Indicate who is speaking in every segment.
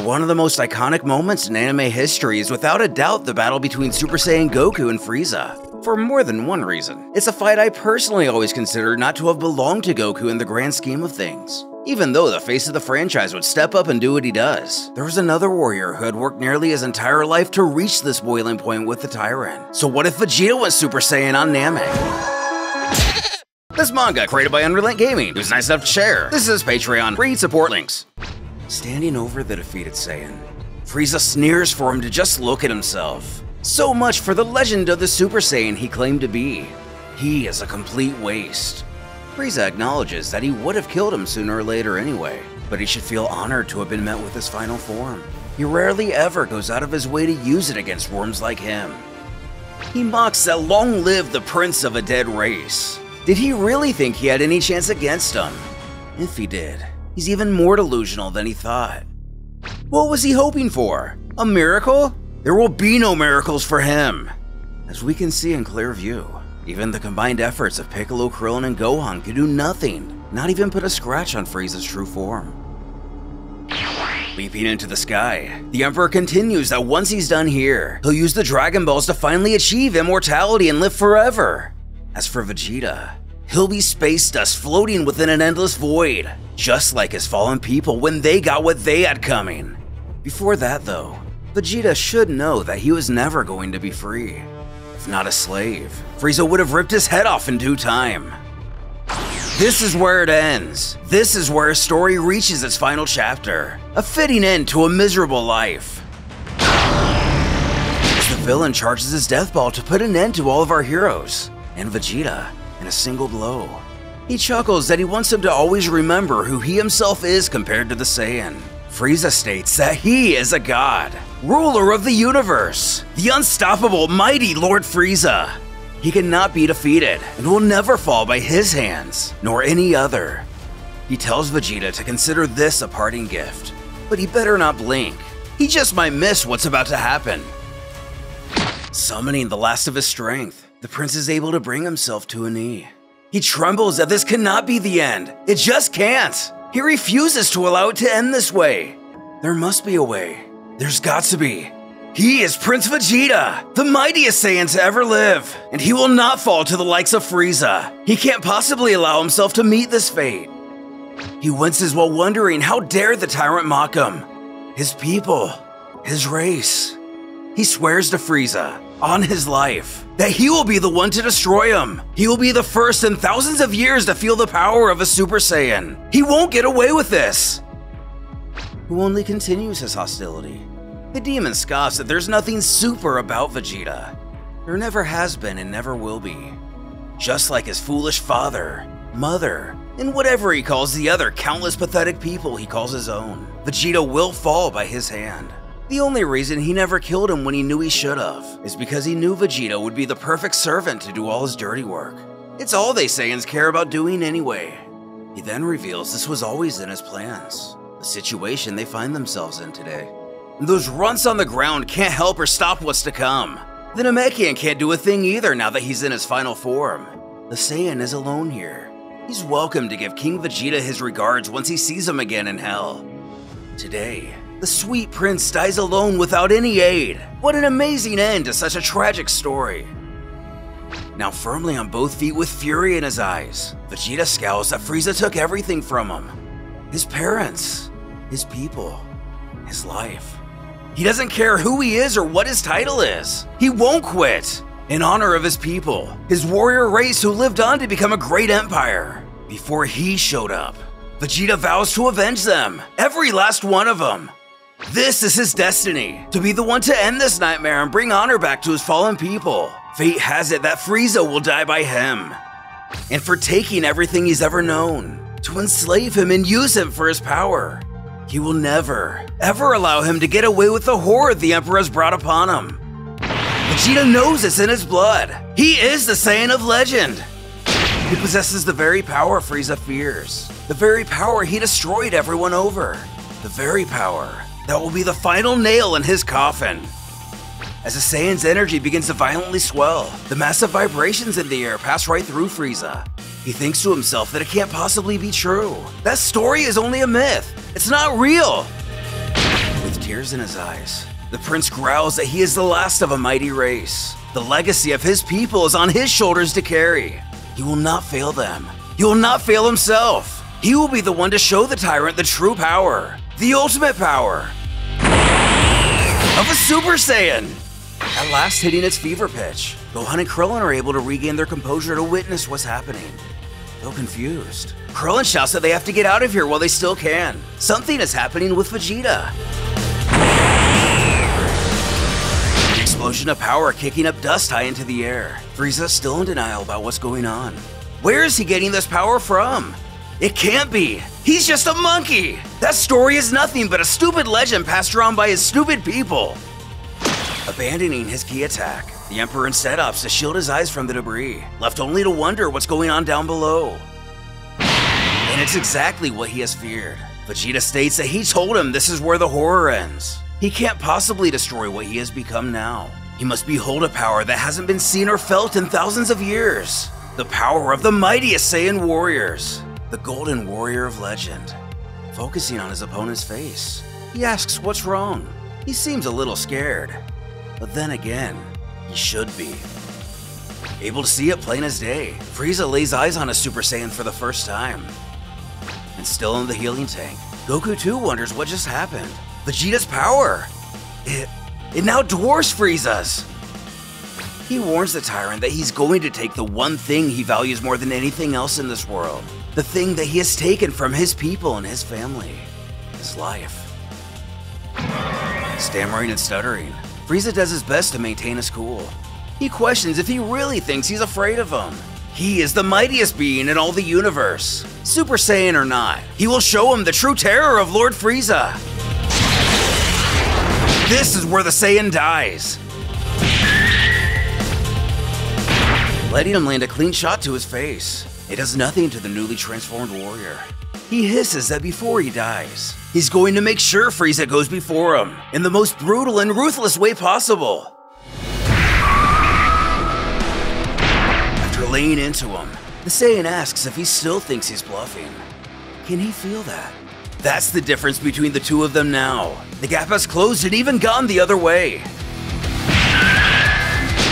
Speaker 1: While one of the most iconic moments in anime history is without a doubt the battle between Super Saiyan Goku and Frieza, for more than one reason. It's a fight I personally always considered not to have belonged to Goku in the grand scheme of things. Even though the face of the franchise would step up and do what he does, there was another warrior who had worked nearly his entire life to reach this boiling point with the Tyrant. So what if Vegeta went Super Saiyan on Namek? This manga, created by UnrealEntGaming, who's nice enough to share. This is his Patreon. Read support links. Standing over the defeated Saiyan, Frieza sneers for him to just look at himself. So much for the legend of the Super Saiyan he claimed to be. He is a complete waste. Frieza acknowledges that he would have killed him sooner or later anyway, but he should feel honored to have been met with his final form. He rarely ever goes out of his way to use it against worms like him. He mocks that long live the prince of a dead race. Did he really think he had any chance against him? If he did, he's even more delusional than he thought. What was he hoping for? A miracle? There will be no miracles for him. As we can see in clear view, even the combined efforts of Piccolo, Krillin, and Gohan could do nothing, not even put a scratch on Frieza's true form. Leaping into the sky, the Emperor continues that once he's done here, he'll use the Dragon Balls to finally achieve immortality and live forever. As for Vegeta, he'll be space dust floating within an endless void, just like his fallen people when they got what they had coming. Before that though, Vegeta should know that he was never going to be free. If not a slave, Frieza would have ripped his head off in due time. This is where it ends. This is where his story reaches its final chapter, a fitting end to a miserable life. As the villain charges his death ball to put an end to all of our heroes, and Vegeta in a single blow. He chuckles that he wants him to always remember who he himself is compared to the Saiyan. Frieza states that he is a god, ruler of the universe, the unstoppable, mighty Lord Frieza. He cannot be defeated and will never fall by his hands, nor any other. He tells Vegeta to consider this a parting gift, but he better not blink. He just might miss what's about to happen. Summoning the last of his strength, the prince is able to bring himself to a knee. He trembles that this cannot be the end. It just can't. He refuses to allow it to end this way. There must be a way. There's got to be. He is Prince Vegeta, the mightiest Saiyan to ever live, and he will not fall to the likes of Frieza. He can't possibly allow himself to meet this fate. He winces while wondering how dare the tyrant mock him. His people, his race. He swears to Frieza, on his life, that he will be the one to destroy him. He will be the first in thousands of years to feel the power of a Super Saiyan. He won't get away with this. Who only continues his hostility. The demon scoffs that there's nothing super about Vegeta. There never has been and never will be. Just like his foolish father, mother, and whatever he calls the other countless pathetic people he calls his own, Vegeta will fall by his hand. The only reason he never killed him when he knew he should have is because he knew Vegeta would be the perfect servant to do all his dirty work. It's all they Saiyans care about doing anyway. He then reveals this was always in his plans, the situation they find themselves in today. And those runts on the ground can't help or stop what's to come. The Namekian can't do a thing either now that he's in his final form. The Saiyan is alone here. He's welcome to give King Vegeta his regards once he sees him again in hell. Today, the sweet prince dies alone without any aid. What an amazing end to such a tragic story. Now firmly on both feet with fury in his eyes, Vegeta scowls that Frieza took everything from him. His parents, his people, his life. He doesn't care who he is or what his title is. He won't quit. In honor of his people, his warrior race who lived on to become a great empire. Before he showed up, Vegeta vows to avenge them, every last one of them. This is his destiny, to be the one to end this nightmare and bring honor back to his fallen people. Fate has it that Frieza will die by him. And for taking everything he's ever known, to enslave him and use him for his power. He will never, ever allow him to get away with the horror the Emperor has brought upon him. Vegeta knows it's in his blood. He is the Saiyan of legend. He possesses the very power Frieza fears, the very power he destroyed everyone over, the very power that will be the final nail in his coffin. As the Saiyan's energy begins to violently swell, the massive vibrations in the air pass right through Frieza. He thinks to himself that it can't possibly be true. That story is only a myth. It's not real. With tears in his eyes. The prince growls that he is the last of a mighty race. The legacy of his people is on his shoulders to carry. He will not fail them. He will not fail himself. He will be the one to show the tyrant the true power, the ultimate power of a Super Saiyan. At last hitting its fever pitch, Gohan and Krillin are able to regain their composure to witness what's happening. Though confused, Krillin shouts that they have to get out of here while they still can. Something is happening with Vegeta. The explosion of power kicking up dust high into the air. Frieza is still in denial about what's going on. Where is he getting this power from? It can't be. He's just a monkey. That story is nothing but a stupid legend passed around by his stupid people. Abandoning his key attack, the Emperor instead opts to shield his eyes from the debris, left only to wonder what's going on down below. And it's exactly what he has feared. Vegeta states that he told him this is where the horror ends. He can't possibly destroy what he has become now. He must behold a power that hasn't been seen or felt in thousands of years. The power of the mightiest Saiyan warriors. The Golden Warrior of Legend. Focusing on his opponent's face, he asks what's wrong. He seems a little scared. But then again, he should be. Able to see it plain as day, Frieza lays eyes on a Super Saiyan for the first time. And still in the healing tank, Goku too wonders what just happened. Vegeta's power! It now dwarfs Frieza's! He warns the tyrant that he's going to take the one thing he values more than anything else in this world. The thing that he has taken from his people and his family. His life. Stammering and stuttering, Frieza does his best to maintain his cool. He questions if he really thinks he's afraid of him. He is the mightiest being in all the universe. Super Saiyan or not, he will show him the true terror of Lord Frieza. This is where the Saiyan dies. Letting him land a clean shot to his face. It does nothing to the newly transformed warrior. He hisses that before he dies, he's going to make sure Frieza goes before him in the most brutal and ruthless way possible. After laying into him, the Saiyan asks if he still thinks he's bluffing. Can he feel that? That's the difference between the two of them now. The gap has closed and even gone the other way.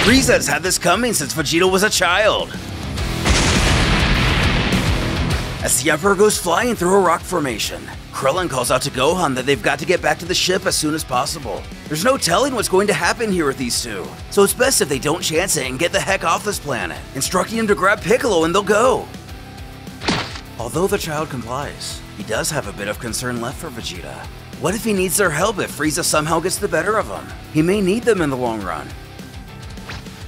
Speaker 1: Frieza has had this coming since Vegeta was a child. As the Emperor goes flying through a rock formation, Krillin calls out to Gohan that they've got to get back to the ship as soon as possible. There's no telling what's going to happen here with these two, so it's best if they don't chance it and get the heck off this planet, instructing him to grab Piccolo and they'll go. Although the child complies, he does have a bit of concern left for Vegeta. What if he needs their help if Frieza somehow gets the better of him? He may need them in the long run.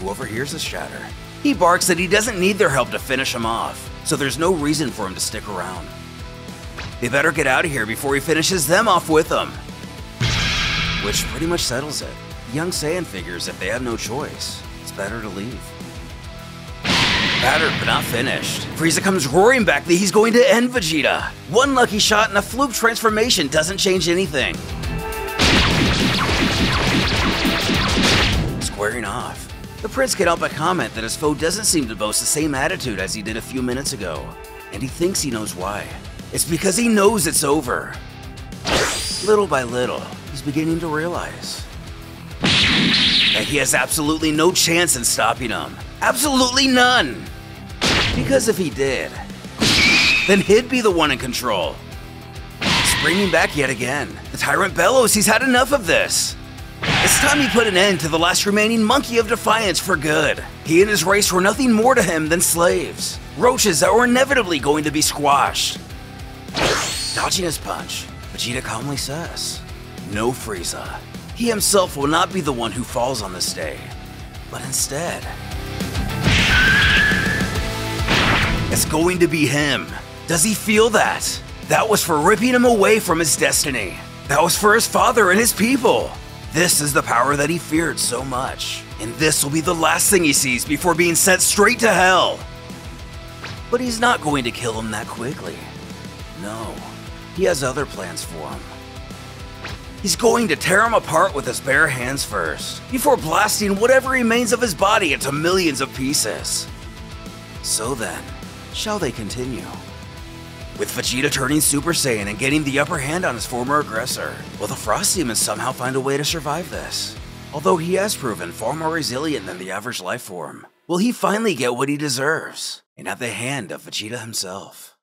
Speaker 1: Who overhears his chatter? He barks that he doesn't need their help to finish him off, so there's no reason for him to stick around. They better get out of here before he finishes them off with them. Which pretty much settles it. The young Saiyan figures if they have no choice, it's better to leave. Battered but not finished, Frieza comes roaring back that he's going to end Vegeta. One lucky shot and a fluke transformation doesn't change anything. Squaring off, the prince can't help but comment that his foe doesn't seem to boast the same attitude as he did a few minutes ago, and he thinks he knows why. It's because he knows it's over. Little by little, he's beginning to realize that he has absolutely no chance in stopping him. Absolutely none! Because if he did, then he'd be the one in control. Springing back yet again, the tyrant bellows he's had enough of this. It's time he put an end to the last remaining monkey of defiance for good. He and his race were nothing more to him than slaves. Roaches that were inevitably going to be squashed. Dodging his punch, Vegeta calmly says, "No, Frieza. He himself will not be the one who falls on this day, but instead, it's going to be him. Does he feel that? That was for ripping him away from his destiny. That was for his father and his people. This is the power that he feared so much, and this will be the last thing he sees before being sent straight to hell." But he's not going to kill him that quickly. No, he has other plans for him. He's going to tear him apart with his bare hands first, before blasting whatever remains of his body into millions of pieces. So then, shall they continue? with Vegeta turning Super Saiyan and getting the upper hand on his former aggressor. Will the Frost Demons somehow find a way to survive this? Although he has proven far more resilient than the average life form, will he finally get what he deserves? And at the hand of Vegeta himself?